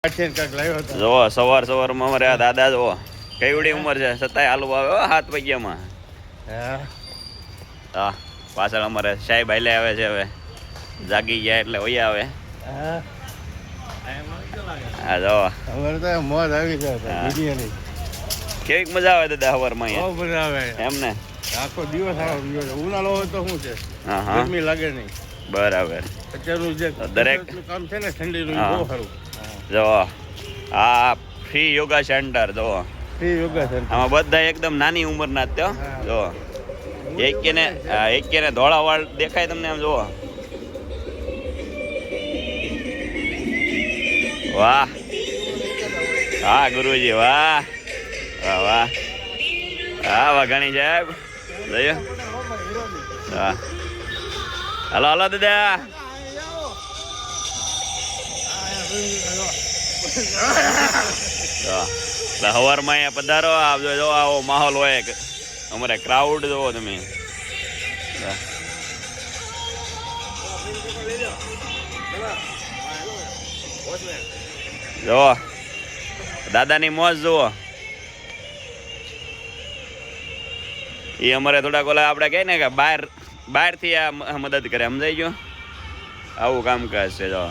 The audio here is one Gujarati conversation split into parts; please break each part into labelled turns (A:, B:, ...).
A: જો સવાર સવારમાં અમારે આ દાદા જો કેવડી ઉંમર છે છતાંય હાલુ આવે 7 વાગ્યામાં. હા પાછળ અમારે સાહેબ હાલે આવે છે. હવે જાગી ગયા એટલે વહી આવે. હા જો
B: મોજ આવી જાય.
A: કેવીક મજા આવે દાદા સવારમાં
B: બહુ મજા આવે
A: એમ ને.
B: આખો દિવસ ઉનાળો હોય તો શું છે,
A: હા
B: ગરમી લાગે નહીં.
A: બરાબર.
B: અત્યારનું જે
A: દરેક
B: કામ છે ને ઠંડીનું બહુ સારું.
A: જો આ ફ્રી યોગા સેન્ટર જો
B: ફ્રી યોગા સેન્ટર
A: આમાં બધા એકદમ નાની ઉંમરના જ જો એક કે ને ધોળા વાળ દેખાય તમને આમ જુઓ. વાહ હા ગુરુજી વાહ વાહ વાહ હા વાઘાણી સાહેબ જોયો. હા હલો હલો દાદા. સવારમાં અહીંયા પધારો. જો આવો માહોલ હોય અમારે ક્રાઉડ જોવો તમે. જો દાદાની મોજ જુઓ. એ અમારે થોડાક ઓલા આપણે કહે ને કે બહારથી આ મદદ કરે, સમજાઈ ગયો. આવું કામકાજ છે જો.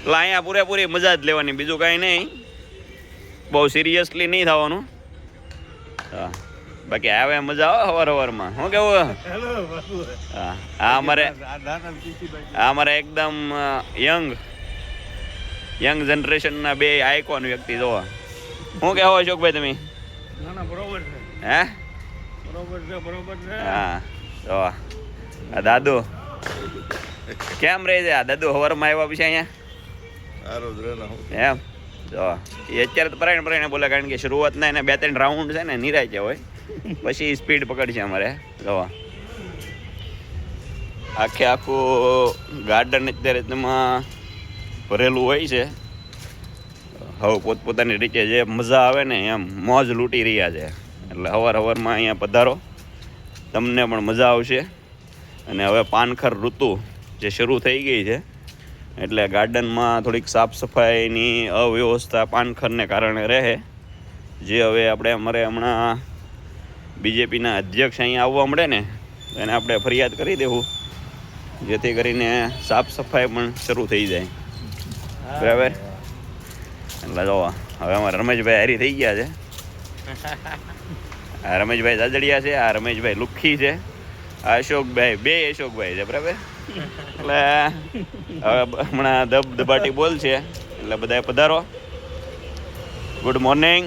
A: એટલે અહીંયા પૂરેપૂરી મજા જ લેવાની, બીજું કાંઈ નહીં. બહુ સિરિયસલી નહીં થવાનું. હા બાકી આવે મજા આવે સવાર સવારમાં. શું કેવું? હા આ અમારે એકદમ યંગ જનરેશનના બે આઇકોન વ્યક્તિ જોવા. શું કહેવો અશોકભાઈ તમે?
B: બરોબર છે.
A: હે
B: બરોબર છે.
A: હા જો આ દાદુ કેમ રહે છે? આ દાદુ સવારમાં આવ્યા પછી અહીંયા એમ જો એ અત્યારે તો પરાયણ બોલે, કારણ કે શરૂઆતના એને 2-3 રાઉન્ડ છે ને નિરાય હોય, પછી સ્પીડ પકડશે અમારે. જો આખું ગાર્ડન અત્યારે તેમાં ભરેલું હોય છે. હવે પોતપોતાની રીતે જે મજા આવે ને એમ મોજ લૂંટી રહ્યા છે. એટલે સવારમાં અહીંયા પધારો, તમને પણ મજા આવશે. અને હવે પાનખર ઋતુ જે શરૂ થઈ ગઈ છે એટલે ગાર્ડનમાં થોડીક સાફ સફાઈની અવ્યવસ્થા પાનખરને કારણે રહે. જે હવે અમારે હમણાં બીજેપીના અધ્યક્ષ અહીંયા આવવા મળે ને એને આપણે ફરિયાદ કરી દેવું, જેથી કરીને સાફ સફાઈ પણ શરૂ થઈ જાય. બરાબર. એટલે જો હવે અમારા રમેશભાઈ હારી થઈ ગયા છે. આ રમેશભાઈ જાજડિયા છે, આ રમેશભાઈ લુખ્ખી છે, આ અશોકભાઈ, બે અશોકભાઈ છે. બરાબર. એટલે હવે હમણાં ધબધબાટી બોલ છે એટલે બધા પધારો. Good morning.